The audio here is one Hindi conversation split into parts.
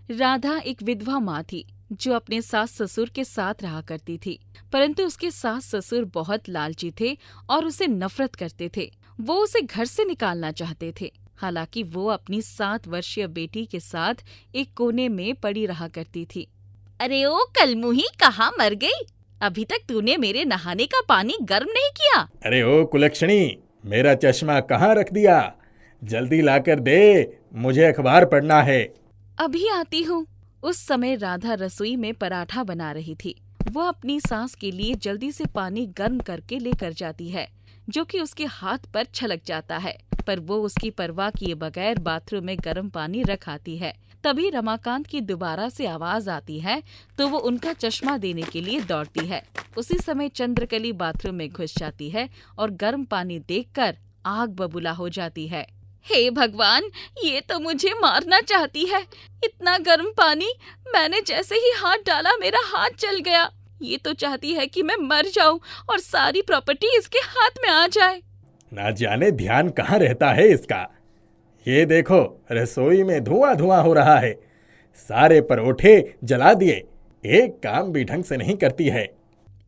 राधा एक विधवा माँ थी जो अपने सास ससुर के साथ रहा करती थी, परंतु उसके सास ससुर बहुत लालची थे और उसे नफरत करते थे। वो उसे घर से निकालना चाहते थे। हालांकि वो अपनी 7 वर्षीय बेटी के साथ एक कोने में पड़ी रहा करती थी। अरे ओ कलमुही, कहाँ मर गई? अभी तक तूने मेरे नहाने का पानी गर्म नहीं किया। अरे ओ कुलक्षणी, मेरा चश्मा कहाँ रख दिया? जल्दी लाकर दे, मुझे अखबार पढ़ना है। अभी आती हूँ। उस समय राधा रसोई में पराठा बना रही थी। वो अपनी सास के लिए जल्दी से पानी गर्म करके लेकर जाती है, जो कि उसके हाथ पर छलक जाता है, पर वो उसकी परवाह किए बगैर बाथरूम में गर्म पानी रख आती है। तभी रमाकांत की दोबारा से आवाज आती है तो वो उनका चश्मा देने के लिए दौड़ती है। उसी समय चंद्रकली बाथरूम में घुस जाती है और गर्म पानी देखकर आग बबूला हो जाती है। हे भगवान, ये तो मुझे मारना चाहती है। इतना गर्म पानी, मैंने जैसे ही हाथ डाला मेरा हाथ जल गया। ये तो चाहती है कि मैं मर जाऊं और सारी प्रॉपर्टी इसके हाथ में आ जाए। ना जाने ध्यान कहाँ रहता है इसका। ये देखो, रसोई में धुआं धुआं हो रहा है। सारे परोठे जला दिए। एक काम भी ढंग से नहीं करती है।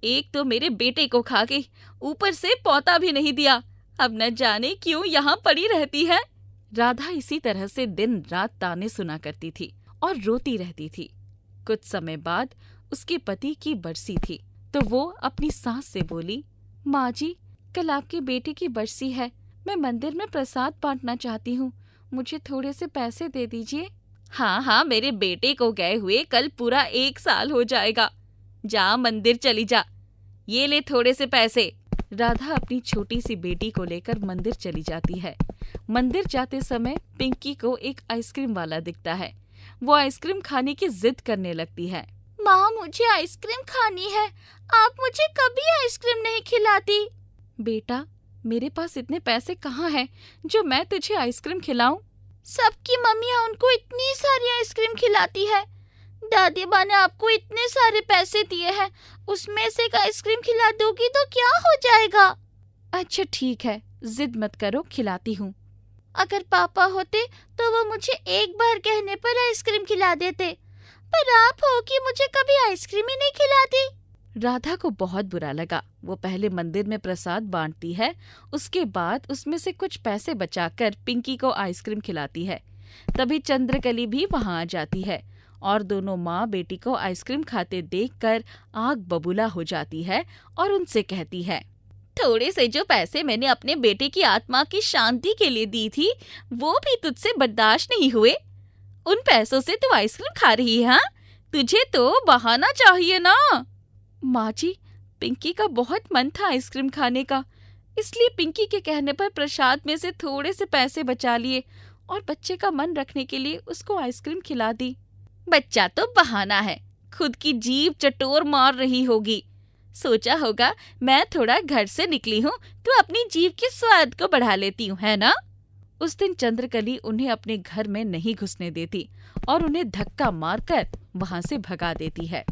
एक तो मेरे बेटे को खा गई, ऊपर से पौता भी नहीं दिया। अब न जाने क्यों यहाँ पड़ी रहती है। राधा इसी तरह से दिन रात ताने सुना करती थी और रोती रहती थी। कुछ समय बाद उसके पति की बरसी थी तो वो अपनी सास से बोली, माँ जी, कल आपके बेटे की बरसी है। मैं मंदिर में प्रसाद बांटना चाहती हूँ। मुझे थोड़े से पैसे दे दीजिए। हाँ हाँ, मेरे बेटे को गए हुए कल पूरा 1 साल हो जाएगा। जा मंदिर चली जा। ये ले थोड़े से पैसे। राधा अपनी छोटी सी बेटी को लेकर मंदिर चली जाती है। मंदिर जाते समय पिंकी को एक आइसक्रीम वाला दिखता है। वो आइसक्रीम खाने की जिद करने लगती है। माँ, मुझे आइसक्रीम खानी है। आप मुझे कभी आइसक्रीम नहीं खिलाती। बेटा, मेरे पास इतने पैसे कहाँ हैं जो मैं तुझे आइसक्रीम खिलाऊं? सबकी मम्मियाँ उनको इतनी सारी आइसक्रीम खिलाती है। दादी माँ ने आपको इतने सारे पैसे दिए हैं, उसमें से एक आइसक्रीम खिला दोगी तो क्या हो जाएगा? अच्छा ठीक है, जिद मत करो, खिलाती हूँ। अगर पापा होते तो वो मुझे एक बार कहने पर आइसक्रीम खिला देते, पर आप हो कि मुझे कभी आइसक्रीम ही नहीं खिलाती। राधा को बहुत बुरा लगा। वो पहले मंदिर में प्रसाद बांटती है, उसके बाद उसमें से कुछ पैसे बचाकर पिंकी को आइसक्रीम खिलाती है। तभी चंद्रकली भी वहाँ आ जाती है और दोनों माँ बेटी को आइसक्रीम खाते देखकर आग बबूला हो जाती है और उनसे कहती है, थोड़े से जो पैसे मैंने अपने बेटे की आत्मा की शांति के लिए दी थी, वो भी तुझसे बर्दाश्त नहीं हुए। उन पैसों से तू आइसक्रीम खा रही है? हाँ, तुझे तो बहाना चाहिए ना। माँ जी, पिंकी का बहुत मन था आइसक्रीम खाने का, इसलिए पिंकी के कहने पर प्रसाद में से थोड़े से पैसे बचा लिए और बच्चे का मन रखने के लिए उसको आइसक्रीम खिला दी। बच्चा तो बहाना है, खुद की जीभ चटोर मार रही होगी। सोचा होगा मैं थोड़ा घर से निकली हूँ तो अपनी जीभ के स्वाद को बढ़ा लेती हूँ, है ना? उस दिन चंद्रकली उन्हें अपने घर में नहीं घुसने देती और उन्हें धक्का मारकर वहाँ से भगा देती है।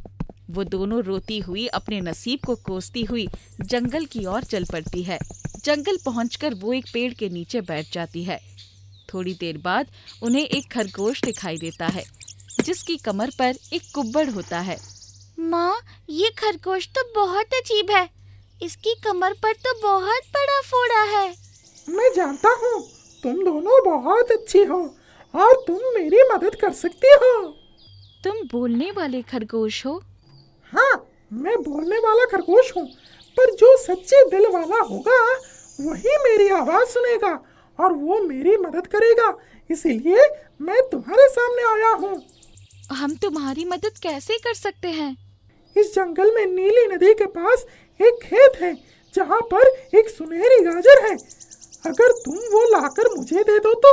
वो दोनों रोती हुई अपने नसीब को कोसती हुई जंगल की ओर चल पड़ती है। जंगल पहुंचकर वो एक पेड़ के नीचे बैठ जाती है। थोड़ी देर बाद उन्हें एक खरगोश दिखाई देता है जिसकी कमर पर एक कुब्बड़ होता है। माँ, ये खरगोश तो बहुत अजीब है। इसकी कमर पर तो बहुत बड़ा फोड़ा है। मैं जानता हूँ तुम दोनों बहुत अच्छी हो और तुम मेरी मदद कर सकती हो। तुम बोलने वाले खरगोश हो? हाँ, मैं बोलने वाला खरगोश हूँ, पर जो सच्चे दिल वाला होगा वही मेरी आवाज सुनेगा और वो मेरी मदद करेगा। इसीलिए मैं तुम्हारे सामने आया हूँ। हम तुम्हारी मदद कैसे कर सकते हैं? इस जंगल में नीली नदी के पास एक खेत है जहाँ पर एक सुनहरी गाजर है। अगर तुम वो लाकर मुझे दे दो तो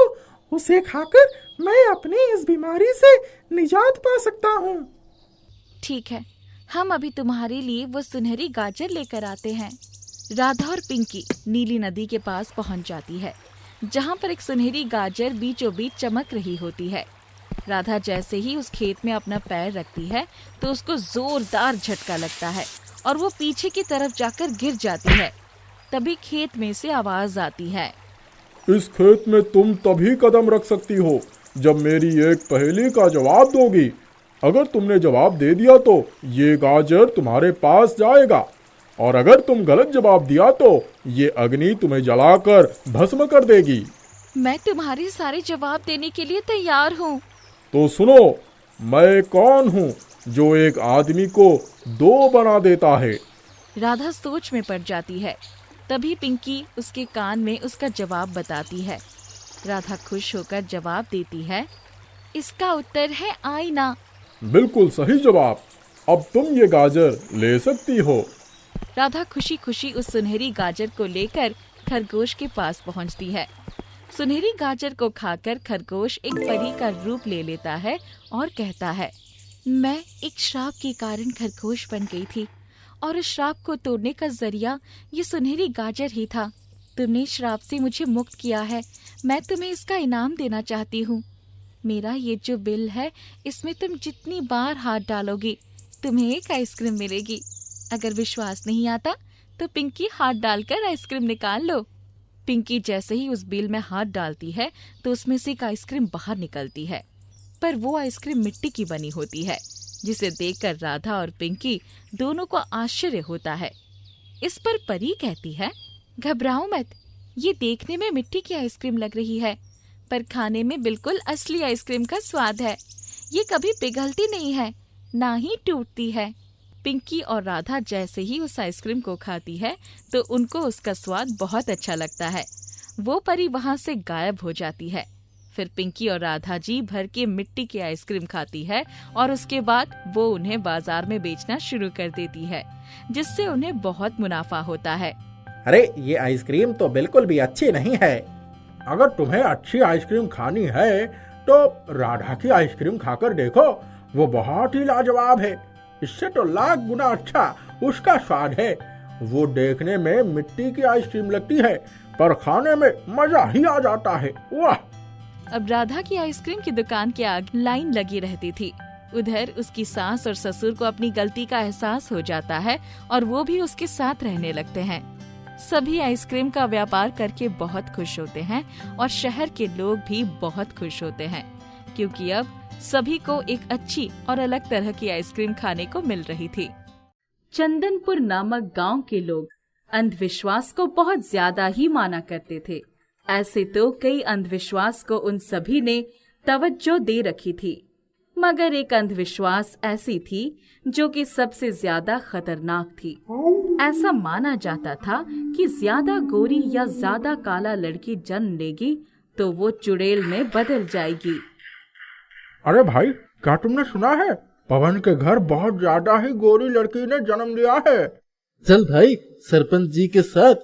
उसे खाकर मैं अपनी इस बीमारी से निजात पा सकता हूँ। ठीक है, हम अभी तुम्हारे लिए वो सुनहरी गाजर लेकर आते हैं। राधा और पिंकी नीली नदी के पास पहुंच जाती है जहाँ पर एक सुनहरी गाजर बीचों बीच चमक रही होती है। राधा जैसे ही उस खेत में अपना पैर रखती है तो उसको जोरदार झटका लगता है और वो पीछे की तरफ जाकर गिर जाती है। तभी खेत में से आवाज आती है, इस खेत में तुम तभी कदम रख सकती हो जब मेरी एक पहेली का जवाब दोगी। अगर तुमने जवाब दे दिया तो ये गाजर तुम्हारे पास जाएगा, और अगर तुम गलत जवाब दिया तो ये अग्नि तुम्हें जलाकर भस्म कर देगी। मैं तुम्हारे सारे जवाब देने के लिए तैयार हूँ। तो सुनो, मैं कौन हूँ जो एक आदमी को दो बना देता है। राधा सोच में पड़ जाती है। तभी पिंकी उसके कान में उसका जवाब बताती है। राधा खुश होकर जवाब देती है, इसका उत्तर है आईना। बिल्कुल सही जवाब। अब तुम ये गाजर ले सकती हो। राधा खुशी खुशी उस सुनहरी गाजर को लेकर खरगोश के पास पहुंचती है। सुनहरी गाजर को खाकर खरगोश एक परी का रूप ले लेता है और कहता है, मैं एक श्राप के कारण खरगोश बन गई थी और उस श्राप को तोड़ने का जरिया ये सुनहरी गाजर ही था। तुमने श्राप से मुझे मुक्त किया है, मैं तुम्हें इसका इनाम देना चाहती हूँ। मेरा ये जो बिल है, इसमें तुम जितनी बार हाथ डालोगी तुम्हें एक आइसक्रीम मिलेगी। अगर विश्वास नहीं आता तो पिंकी हाथ डालकर आइसक्रीम निकाल लो। पिंकी जैसे ही उस बिल में हाथ डालती है तो उसमें से एक आइसक्रीम बाहर निकलती है, पर वो आइसक्रीम मिट्टी की बनी होती है, जिसे देखकर राधा और पिंकी दोनों को आश्चर्य होता है। इस पर परी कहती है, घबराओ मत, ये देखने में मिट्टी की आइसक्रीम लग रही है, पर खाने में बिल्कुल असली आइसक्रीम का स्वाद है। ये कभी पिघलती नहीं है, ना ही टूटती है। पिंकी और राधा जैसे ही उस आइसक्रीम को खाती है तो उनको उसका स्वाद बहुत अच्छा लगता है। वो परी वहाँ से गायब हो जाती है। फिर पिंकी और राधा जी भर के मिट्टी की आइसक्रीम खाती है और उसके बाद वो उन्हें बाजार में बेचना शुरू कर देती है, जिससे उन्हें बहुत मुनाफा होता है। अरे ये आइसक्रीम तो बिल्कुल भी अच्छी नहीं है। अगर तुम्हें अच्छी आइसक्रीम खानी है तो राधा की आइसक्रीम खाकर देखो, वो बहुत ही लाजवाब है। इससे तो लाख गुना अच्छा उसका स्वाद है। वो देखने में मिट्टी की आइसक्रीम लगती है, पर खाने में मजा ही आ जाता है। वाह! अब राधा की आइसक्रीम की दुकान के आगे लाइन लगी रहती थी। उधर उसकी सास और ससुर को अपनी गलती का एहसास हो जाता है और वो भी उसके साथ रहने लगते हैं। सभी आइसक्रीम का व्यापार करके बहुत खुश होते हैं और शहर के लोग भी बहुत खुश होते हैं, क्योंकि अब सभी को एक अच्छी और अलग तरह की आइसक्रीम खाने को मिल रही थी। चंदनपुर नामक गांव के लोग अंधविश्वास को बहुत ज्यादा ही माना करते थे। ऐसे तो कई अंधविश्वास को उन सभी ने तवज्जो दे रखी थी, मगर एक अंधविश्वास ऐसी थी जो कि सबसे ज्यादा खतरनाक थी। ऐसा माना जाता था कि ज्यादा गोरी या ज्यादा काला लड़की जन्म लेगी तो वो चुड़ैल में बदल जाएगी। अरे भाई, क्या तुमने सुना है? पवन के घर बहुत ज्यादा ही गोरी लड़की ने जन्म लिया है। चल भाई, सरपंच जी के साथ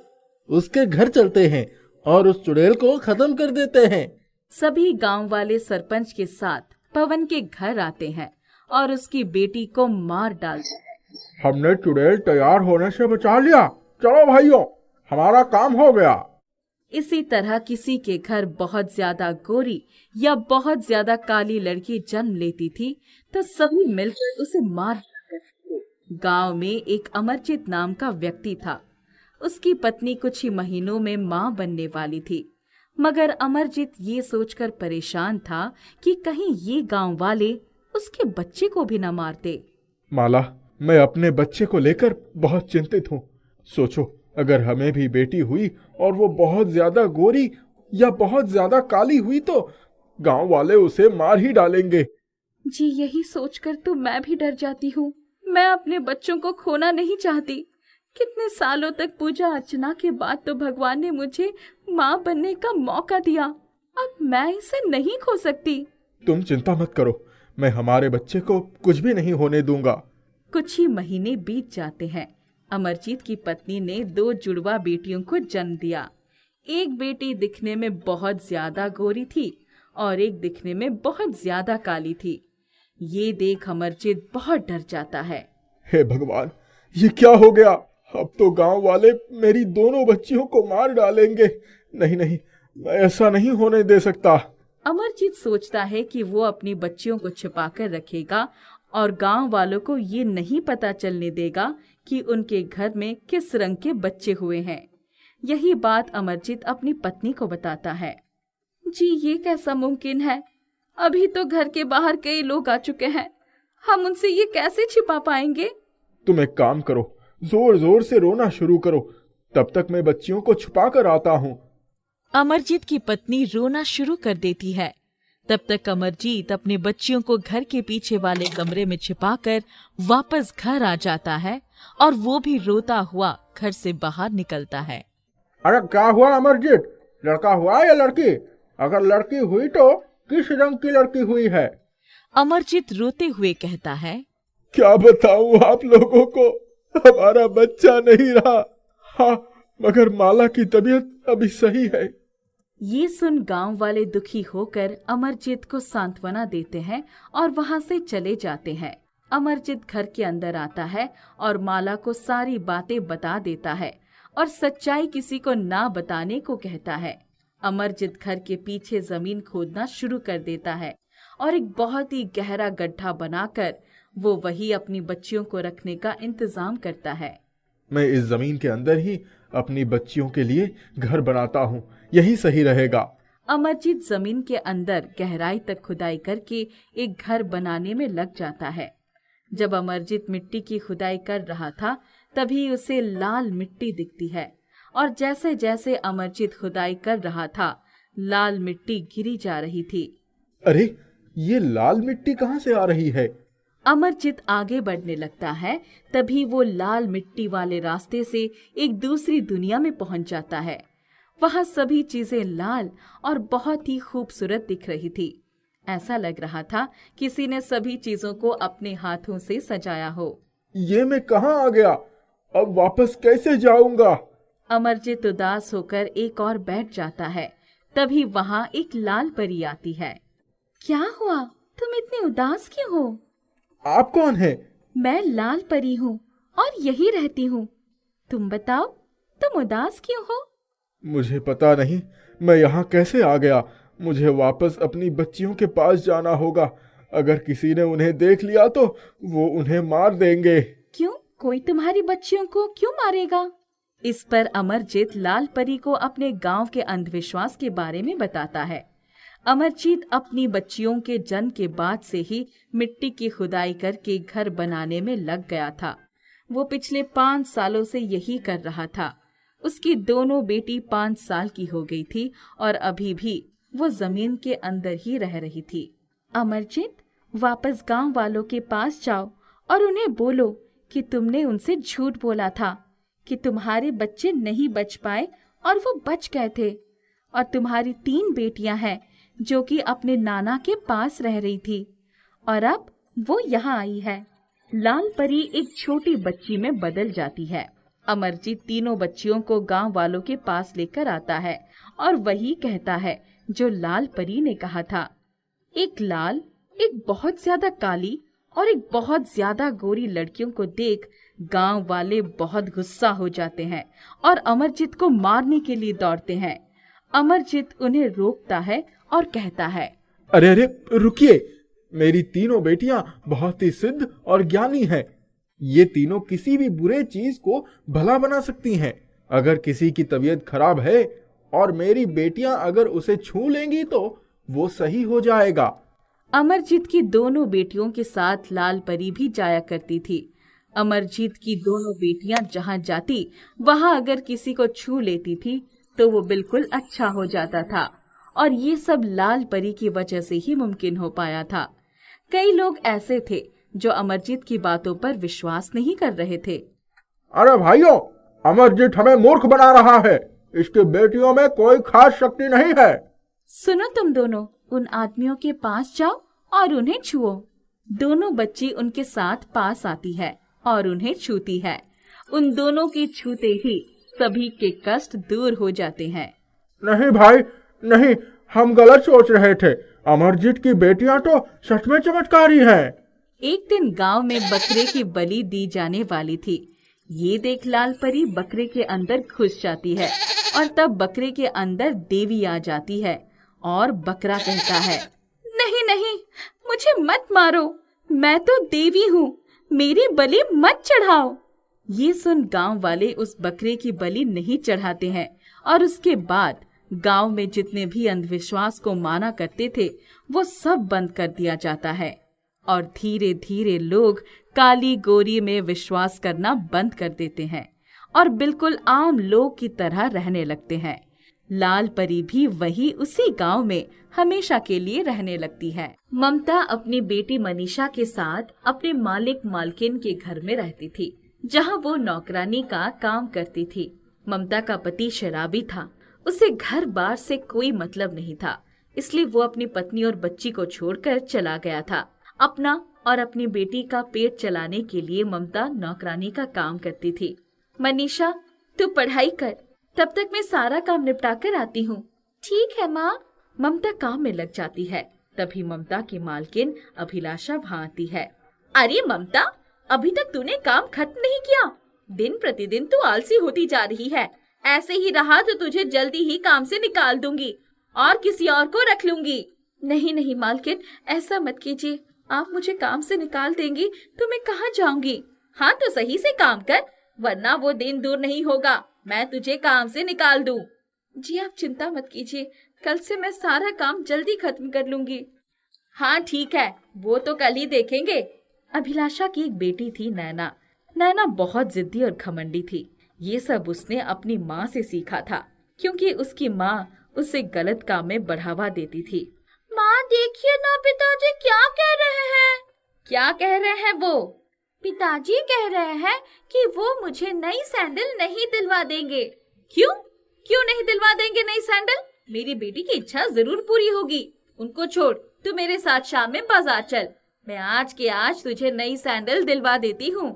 उसके घर चलते हैं और उस चुड़ैल को खत्म कर देते हैं। सभी गांव वाले सरपंच के साथ पवन के घर आते हैं और उसकी बेटी को मार डालते हैं। हमने चुड़ैल तैयार होने से बचा लिया। चलो भाइयों, हमारा काम हो गया। इसी तरह किसी के घर बहुत ज्यादा गोरी या बहुत ज्यादा काली लड़की जन्म लेती थी तो सभी मिलकर उसे मार डालते थे। गांव में एक अमरजीत नाम का व्यक्ति था। उसकी पत्नी कुछ ही महीनों में मां बनने वाली थी, मगर अमरजीत ये सोचकर परेशान था कि कहीं ये गांव वाले उसके बच्चे को भी न मारते। माला, मैं अपने बच्चे को लेकर बहुत चिंतित हूँ। सोचो, अगर हमें भी बेटी हुई और वो बहुत ज्यादा गोरी या बहुत ज्यादा काली हुई तो गांव वाले उसे मार ही डालेंगे। जी, यही सोचकर तो मैं भी डर जाती हूँ। मैं अपने बच्चों को खोना नहीं चाहती। कितने सालों तक पूजा अर्चना के बाद तो भगवान ने मुझे माँ बनने का मौका दिया, अब मैं इसे नहीं खो सकती। तुम चिंता मत करो, मैं हमारे बच्चे को कुछ भी नहीं होने दूंगा। कुछ ही महीने बीत जाते हैं। अमरजीत की पत्नी ने 2 जुड़वा बेटियों को जन्म दिया। एक बेटी दिखने में बहुत ज्यादा गोरी थी और एक दिखने में बहुत ज्यादा काली थी। ये देख अमरजीत बहुत डर जाता है। हे भगवान, ये क्या हो गया? अब तो गांव वाले मेरी दोनों बच्चियों को मार डालेंगे। नहीं नहीं, मैं ऐसा नहीं होने दे सकता। अमरजीत सोचता है कि वो अपनी बच्चियों को छिपाकर रखेगा और गांव वालों को ये नहीं पता चलने देगा कि उनके घर में किस रंग के बच्चे हुए हैं। यही बात अमरजीत अपनी पत्नी को बताता है। जी ये कैसा मुमकिन है? अभी तो घर के बाहर कई लोग आ चुके हैं, हम उनसे ये कैसे छिपा पाएंगे? तुम एक काम करो, जोर जोर से रोना शुरू करो, तब तक मैं बच्चियों को छुपा कर आता हूँ। अमरजीत की पत्नी रोना शुरू कर देती है। तब तक अमरजीत अपने बच्चियों को घर के पीछे वाले कमरे में छिपाकर वापस घर आ जाता है और वो भी रोता हुआ घर से बाहर निकलता है। अरे क्या हुआ अमरजीत, लड़का हुआ या लड़की? अगर लड़की हुई तो किस रंग की लड़की हुई है? अमरजीत रोते हुए कहता है, क्या बताऊं आप लोगों को, हमारा बच्चा नहीं रहा। हाँ, मगर माला की तबीयत अभी सही है। ये सुन गांव वाले दुखी होकर अमरजीत को सांत्वना देते हैं और वहां से चले जाते हैं। अमरजीत घर के अंदर आता है और माला को सारी बातें बता देता है और सच्चाई किसी को ना बताने को कहता है। अमरजीत घर के पीछे जमीन खोदना शुरू कर देता है और एक बहुत ही गहरा गड्ढा बनाकर वो वही अपनी बच्चियों को रखने का इंतजाम करता है। मैं इस जमीन के अंदर ही अपनी बच्चियों के लिए घर बनाता हूँ, यही सही रहेगा। अमरजीत जमीन के अंदर गहराई तक खुदाई करके एक घर बनाने में लग जाता है। जब अमरजीत मिट्टी की खुदाई कर रहा था तभी उसे लाल मिट्टी दिखती है और जैसे जैसे अमरजीत खुदाई कर रहा था लाल मिट्टी गिरी जा रही थी। अरे ये लाल मिट्टी कहाँ से आ रही है? अमरजीत आगे बढ़ने लगता है, तभी वो लाल मिट्टी वाले रास्ते से एक दूसरी दुनिया में पहुंच जाता है। वहां सभी चीजें लाल और बहुत ही खूबसूरत दिख रही थी। ऐसा लग रहा था किसी ने सभी चीजों को अपने हाथों से सजाया हो। ये मैं कहाँ आ गया? अब वापस कैसे जाऊंगा? अमरजीत उदास होकर एक और बैठ जाता है। तभी वहां एक लाल परी आती है। क्या हुआ, तुम इतने उदास क्यों हो? आप कौन है? मैं लाल परी हूँ और यही रहती हूँ। तुम बताओ, तुम उदास क्यों हो? मुझे पता नहीं, मैं यहाँ कैसे आ गया। मुझे वापस अपनी बच्चियों के पास जाना होगा। अगर किसी ने उन्हें देख लिया तो वो उन्हें मार देंगे। क्यों? कोई तुम्हारी बच्चियों को क्यों मारेगा? इस पर अमरजीत लाल परी को अपने गांव के अंधविश्वास के बारे में बताता है। अमरजीत अपनी बच्चियों के जन्म के बाद से ही मिट्टी की खुदाई करके घर बनाने में लग गया था। वो पिछले 5 सालों से यही कर रहा था। उसकी दोनों बेटी 5 साल की हो गई थी और अभी भी वो जमीन के अंदर ही रह रही थी। अमरजीत, वापस गांव वालों के पास जाओ और उन्हें बोलो कि तुमने उनसे झूठ बोला था कि तुम्हारे बच्चे नहीं बच पाए और वो बच गए थे, और तुम्हारी 3 बेटियां हैं जो कि अपने नाना के पास रह रही थी और अब वो यहाँ आई है। लाल परी एक छोटी बच्ची में बदल जाती है। अमरजीत तीनों बच्चियों को गांव वालों के पास लेकर आता है और वही कहता है जो लाल परी ने कहा था। एक लाल, एक बहुत ज्यादा काली और एक बहुत ज्यादा गोरी लड़कियों को देख गांव वाले बहुत गुस्सा हो जाते हैं और अमरजीत को मारने के लिए दौड़ते हैं। अमरजीत उन्हें रोकता है और कहता है, अरे अरे रुकिए, मेरी तीनों बेटियां बहुत ही सिद्ध और ज्ञानी हैं। ये तीनों किसी भी बुरे चीज को भला बना सकती हैं। अगर किसी की तबीयत खराब है और मेरी बेटियां अगर उसे छू लेंगी तो वो सही हो जाएगा। अमरजीत की दोनों बेटियों के साथ लाल परी भी जाया करती थी। अमरजीत की दोनों बेटियां जहां जाती वहां अगर किसी को छू लेती थी तो वो बिल्कुल अच्छा हो जाता था और ये सब लाल परी की वजह से ही मुमकिन हो पाया था। कई लोग ऐसे थे जो अमरजीत की बातों पर विश्वास नहीं कर रहे थे। अरे भाइयों, अमरजीत हमें मूर्ख बना रहा है। इसकी बेटियों में कोई खास शक्ति नहीं है। सुनो, तुम दोनों उन आदमियों के पास जाओ और उन्हें छुओ। दोनों बच्ची उनके साथ पास आती है और उन्हें छूती है। उन दोनों के छूते ही सभी के कष्ट दूर हो जाते हैं। नहीं भाई, नहीं, हम गलत सोच रहे थे। अमरजीत की बेटियां तो सच में चमत्कारी हैं। एक दिन गांव में बकरे की बलि दी जाने वाली थी। ये देख लाल परी बकरे के अंदर घुस जाती है और तब बकरे के अंदर देवी आ जाती है और बकरा कहता है, नहीं नहीं, मुझे मत मारो, मैं तो देवी हूँ, मेरी बलि मत चढ़ाओ। ये सुन गांव वाले उस बकरे की बलि नहीं चढ़ाते हैं और उसके बाद गांव में जितने भी अंधविश्वास को माना करते थे वो सब बंद कर दिया जाता है और धीरे धीरे लोग काली गोरी में विश्वास करना बंद कर देते हैं और बिल्कुल आम लोग की तरह रहने लगते हैं। लाल परी भी वही उसी गांव में हमेशा के लिए रहने लगती है। ममता अपनी बेटी मनीषा के साथ अपने मालिक मालकिन के घर में रहती थी, जहां वो नौकरानी का काम करती थी। ममता का पति शराबी था, उसे घर बार से कोई मतलब नहीं था, इसलिए वो अपनी पत्नी और बच्ची को छोड़कर चला गया था। अपना और अपनी बेटी का पेट चलाने के लिए ममता नौकरानी का काम करती थी। मनीषा, तू पढ़ाई कर, तब तक मैं सारा काम निपटा कर आती हूँ। ठीक है माँ। ममता काम में लग जाती है। तभी ममता की मालकिन अभिलाषा वहाँ आती है। अरे ममता, अभी तक तूने काम खत्म नहीं किया। दिन प्रतिदिन तू आलसी होती जा रही है। ऐसे ही रहा तो तुझे जल्दी ही काम से निकाल दूंगी और किसी और को रख लूंगी। नहीं नहीं मालकिन, ऐसा मत कीजिए। आप मुझे काम से निकाल देंगी तो मैं कहाँ जाऊंगी? हाँ तो सही से काम कर, वरना वो दिन दूर नहीं होगा मैं तुझे काम से निकाल दूं। जी आप चिंता मत कीजिए, कल से मैं सारा काम जल्दी खत्म कर लूंगी। हाँ ठीक है, वो तो कल ही देखेंगे। अभिलाषा की एक बेटी थी नैना। नैना बहुत जिद्दी और घमंडी थी। ये सब उसने अपनी माँ से सीखा था, क्योंकि उसकी माँ उसे गलत काम में बढ़ावा देती थी। माँ देखिए ना, पिताजी क्या कह रहे हैं। क्या कह रहे हैं वो? पिताजी कह रहे हैं कि वो मुझे नई सैंडल नहीं दिलवा देंगे। क्यों? क्यों नहीं दिलवा देंगे नई सैंडल? मेरी बेटी की इच्छा जरूर पूरी होगी। उनको छोड़, तू मेरे साथ शाम में बाजार चल। मैं आज के आज तुझे नई सैंडल दिलवा देती हूँ।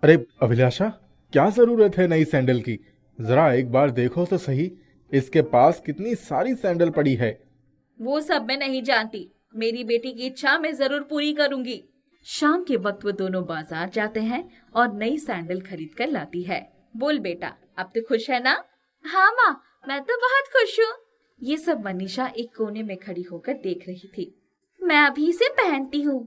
अरे अभिलाषा, क्या जरूरत है नई सैंडल की? जरा एक बार देखो तो सही, इसके पास कितनी सारी सैंडल पड़ी है। वो सब मैं नहीं जानती, मेरी बेटी की इच्छा मैं जरूर पूरी करूंगी। शाम के वक्त वो दोनों बाजार जाते हैं और नई सैंडल खरीद कर लाती है। बोल बेटा, अब तो खुश है ना? हाँ माँ, मैं तो बहुत खुश हूँ। ये सब मनीषा एक कोने में खड़ी होकर देख रही थी। मैं अभी इसे पहनती हूँ।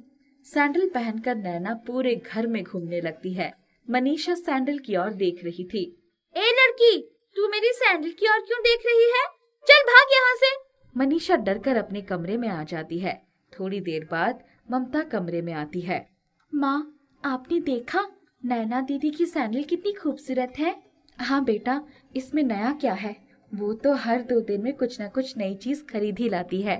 सैंडल पहनकर नैना पूरे घर में घूमने लगती है। मनीषा सैंडल की ओर देख रही थी। ए लड़की, तू मेरी सैंडल की ओर क्यों देख रही है? चल भाग यहाँ से। मनीषा डरकर अपने कमरे में आ जाती है। थोड़ी देर बाद ममता कमरे में आती है। माँ, आपने देखा नैना दीदी की सैंडल कितनी खूबसूरत है? हाँ बेटा, इसमें नया क्या है? वो तो हर 2 दिन में कुछ न कुछ नई चीज खरीद ही लाती है।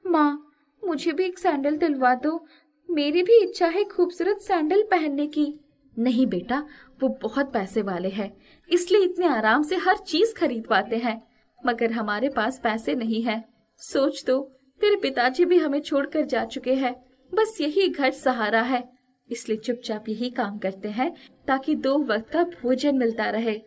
माँ, मुझे भी एक सैंडल दिलवा दो, मेरी भी इच्छा है खूबसूरत सैंडल पहनने की। नहीं बेटा, वो बहुत पैसे वाले हैं, इसलिए इतने आराम से हर चीज खरीद पाते हैं, मगर हमारे पास पैसे नहीं है। सोच तो, तेरे पिताजी भी हमें छोड़कर जा चुके हैं, बस यही घर सहारा है, इसलिए चुपचाप यही काम करते हैं ताकि 2 वक्त का भोजन मिलता रहे।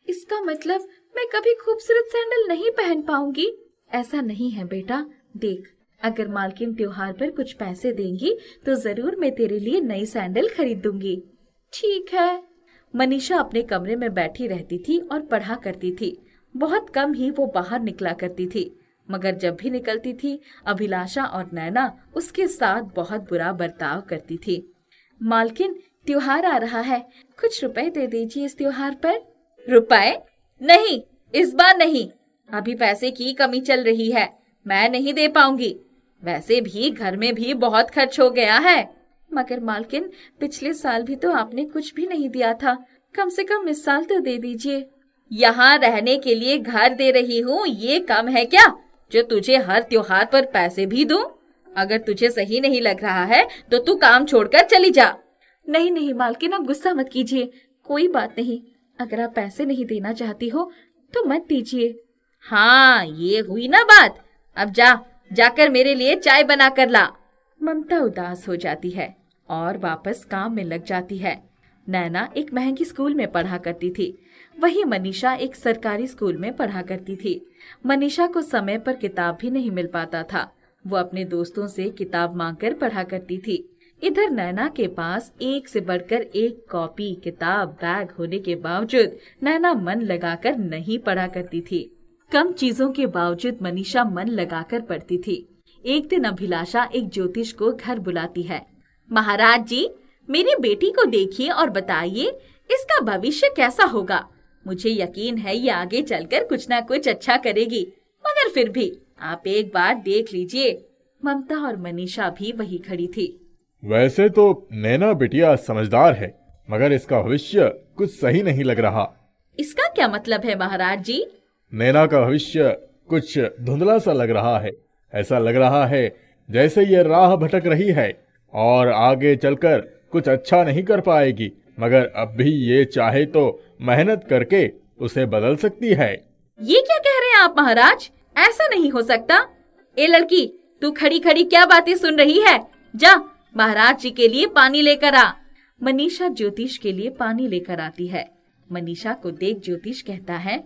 इसका मतलब मैं कभी खूबसूरत सैंडल नहीं पहन पाऊंगी? ऐसा नहीं है बेटा, देख, अगर मालकिन त्योहार पर कुछ पैसे देंगी तो जरूर मैं तेरे लिए नई सैंडल खरीद दूंगी। ठीक है। मनीषा अपने कमरे में बैठी रहती थी और पढ़ा करती थी। बहुत कम ही वो बाहर निकला करती थी, मगर जब भी निकलती थी अभिलाषा और नैना उसके साथ बहुत बुरा बर्ताव करती थी। मालकिन, त्योहार आ रहा है, कुछ रुपए दे दीजिए इस त्योहार पर। रुपए? नहीं, इस बार नहीं, अभी पैसे की कमी चल रही है, मैं नहीं दे पाऊंगी। वैसे भी घर में भी बहुत खर्च हो गया है। मगर मालकिन, पिछले साल भी तो आपने कुछ भी नहीं दिया था, कम से कम इस साल तो दे दीजिए। यहाँ रहने के लिए घर दे रही हूँ, ये कम है क्या जो तुझे हर त्योहार पर पैसे भी दूं? अगर तुझे सही नहीं लग रहा है तो तू काम छोड़कर चली जा। नहीं नहीं मालकिन, आप गुस्सा मत कीजिए, कोई बात नहीं, अगर आप पैसे नहीं देना चाहती हो तो मत दीजिए। हाँ, ये हुई ना बात, अब जाकर मेरे लिए चाय बना कर ला। ममता उदास हो जाती है और वापस काम में लग जाती है। नैना एक महंगी स्कूल में पढ़ा करती थी, वहीं मनीषा एक सरकारी स्कूल में पढ़ा करती थी। मनीषा को समय पर किताब भी नहीं मिल पाता था, वो अपने दोस्तों से किताब मांगकर पढ़ा करती थी। इधर नैना के पास एक से बढ़कर एक कॉपी, किताब, बैग होने के बावजूद नैना मन लगाकर नहीं पढ़ा करती थी। कम चीजों के बावजूद मनीषा मन लगाकर पढ़ती थी। एक दिन अभिलाषा एक ज्योतिष को घर बुलाती है। महाराज जी, मेरी बेटी को देखिए और बताइए इसका भविष्य कैसा होगा। मुझे यकीन है ये आगे चलकर कुछ ना कुछ अच्छा करेगी, मगर फिर भी आप एक बार देख लीजिए। ममता और मनीषा भी वही खड़ी थी। वैसे तो नैना बिटिया समझदार है, मगर इसका भविष्य कुछ सही नहीं लग रहा। इसका क्या मतलब है महाराज जी? नैना का भविष्य कुछ धुंधला सा लग रहा है। ऐसा लग रहा है जैसे ये राह भटक रही है और आगे चलकर कुछ अच्छा नहीं कर पाएगी, मगर अब भी ये चाहे तो मेहनत करके उसे बदल सकती है। ये क्या कह रहे हैं आप महाराज? ऐसा नहीं हो सकता। ए लड़की, तू खड़ी खड़ी क्या बातें सुन रही है? जा महाराज जी के लिए पानी लेकर आ। मनीषा ज्योतिष के लिए पानी लेकर आती है। मनीषा को देख ज्योतिष कहता है,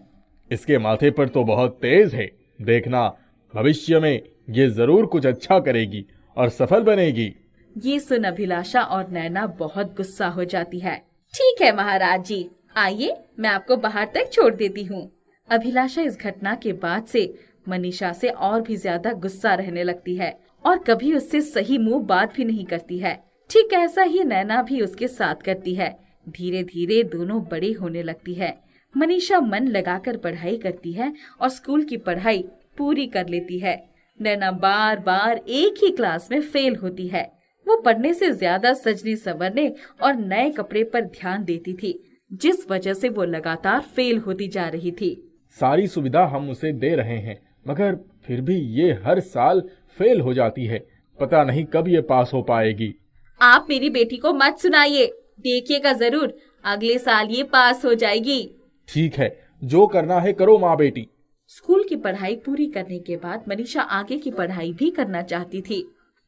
इसके माथे पर तो बहुत तेज है, देखना भविष्य में ये जरूर कुछ अच्छा करेगी और सफल बनेगी। ये सुन अभिलाषा और नैना बहुत गुस्सा हो जाती है। ठीक है महाराज जी, आइए मैं आपको बाहर तक छोड़ देती हूँ। अभिलाषा इस घटना के बाद से मनीषा से और भी ज्यादा गुस्सा रहने लगती है और कभी उससे सही मुंह बात भी नहीं करती है। ठीक ऐसा ही नैना भी उसके साथ करती है। धीरे धीरे दोनों बड़े होने लगती है। मनीषा मन लगाकर पढ़ाई करती है और स्कूल की पढ़ाई पूरी कर लेती है। नैना बार बार एक ही क्लास में फेल होती है। वो पढ़ने से ज्यादा सजने संवरने और नए कपड़े पर ध्यान देती थी, जिस वजह से वो लगातार फेल होती जा रही थी। सारी सुविधा हम उसे दे रहे हैं, मगर फिर भी ये हर साल फेल हो जाती है। पता नहीं कब ये पास हो पाएगी। आप मेरी बेटी को मत सुनाइए, देखिएगा जरूर अगले साल ये पास हो जाएगी। ठीक है, जो करना है करो माँ बेटी। स्कूल की पढ़ाई पूरी करने के बाद मनीषा आगे की पढ़ाई भी करना चाहती थी।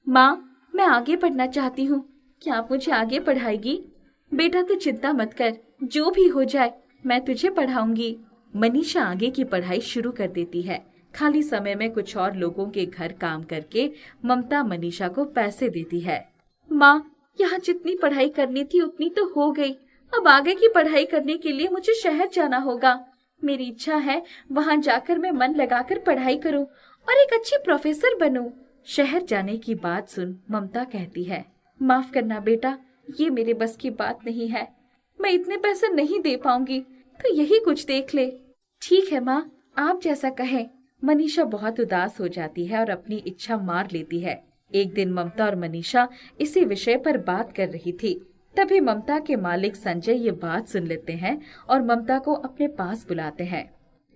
माँ, मैं आगे पढ़ना चाहती हूँ, क्या आप मुझे आगे पढ़ाएगी? बेटा तू चिंता मत कर, जो भी हो जाए मैं तुझे पढ़ाऊंगी। मनीषा आगे की पढ़ाई शुरू कर देती है। खाली समय में कुछ और लोगों के घर काम करके ममता मनीषा को पैसे देती है। माँ, यहाँ जितनी पढ़ाई करनी थी उतनी तो हो गई। अब आगे की पढ़ाई करने के लिए मुझे शहर जाना होगा। मेरी इच्छा है वहाँ जाकर मैं मन लगाकर पढ़ाई करूँ और एक अच्छी प्रोफेसर बनूं। शहर जाने की बात सुन ममता कहती है, माफ करना बेटा, ये मेरे बस की बात नहीं है। मैं इतने पैसे नहीं दे पाऊंगी, तो यही कुछ देख ले। ठीक है माँ, आप जैसा कहें। मनीषा बहुत उदास हो जाती है और अपनी इच्छा मार लेती है। एक दिन ममता और मनीषा इसी विषय पर बात कर रही थी। तभी ममता के मालिक संजय ये बात सुन लेते हैं और ममता को अपने पास बुलाते हैं।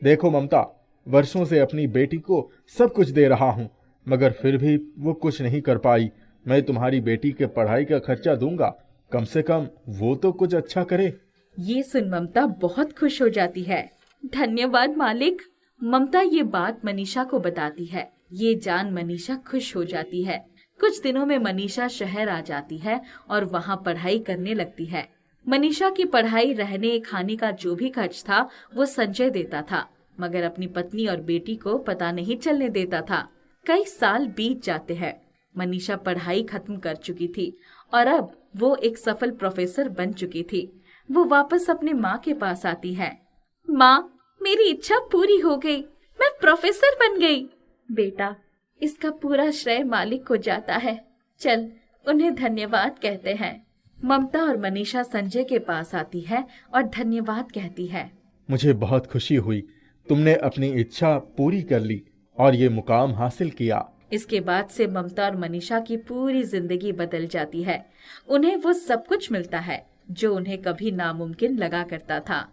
देखो ममता, वर्षों से अपनी बेटी को सब कुछ दे रहा हूँ, मगर फिर भी वो कुछ नहीं कर पाई। मैं तुम्हारी बेटी के पढ़ाई का खर्चा दूंगा, कम से कम वो तो कुछ अच्छा करे। ये सुन ममता बहुत खुश हो जाती है। धन्यवाद मालिक। ममता ये बात मनीषा को बताती है। ये जान मनीषा खुश हो जाती है। कुछ दिनों में मनीषा शहर आ जाती है और वहाँ पढ़ाई करने लगती है। मनीषा की पढ़ाई, रहने खाने का जो भी खर्च था वो संजय देता था, मगर अपनी पत्नी और बेटी को पता नहीं चलने देता था। कई साल बीत जाते हैं। मनीषा पढ़ाई खत्म कर चुकी थी और अब वो एक सफल प्रोफेसर बन चुकी थी। वो वापस अपने माँ के पास आती है। माँ, मेरी इच्छा पूरी हो गई, मैं प्रोफेसर बन गई। बेटा, इसका पूरा श्रेय मालिक को जाता है, चल उन्हें धन्यवाद कहते हैं। ममता और मनीषा संजय के पास आती है और धन्यवाद कहती है। मुझे बहुत खुशी हुई, तुमने अपनी इच्छा पूरी कर ली और ये मुकाम हासिल किया। इसके बाद से ममता और मनीषा की पूरी जिंदगी बदल जाती है। उन्हें वो सब कुछ मिलता है जो उन्हें कभी नामुमकिन लगा करता था।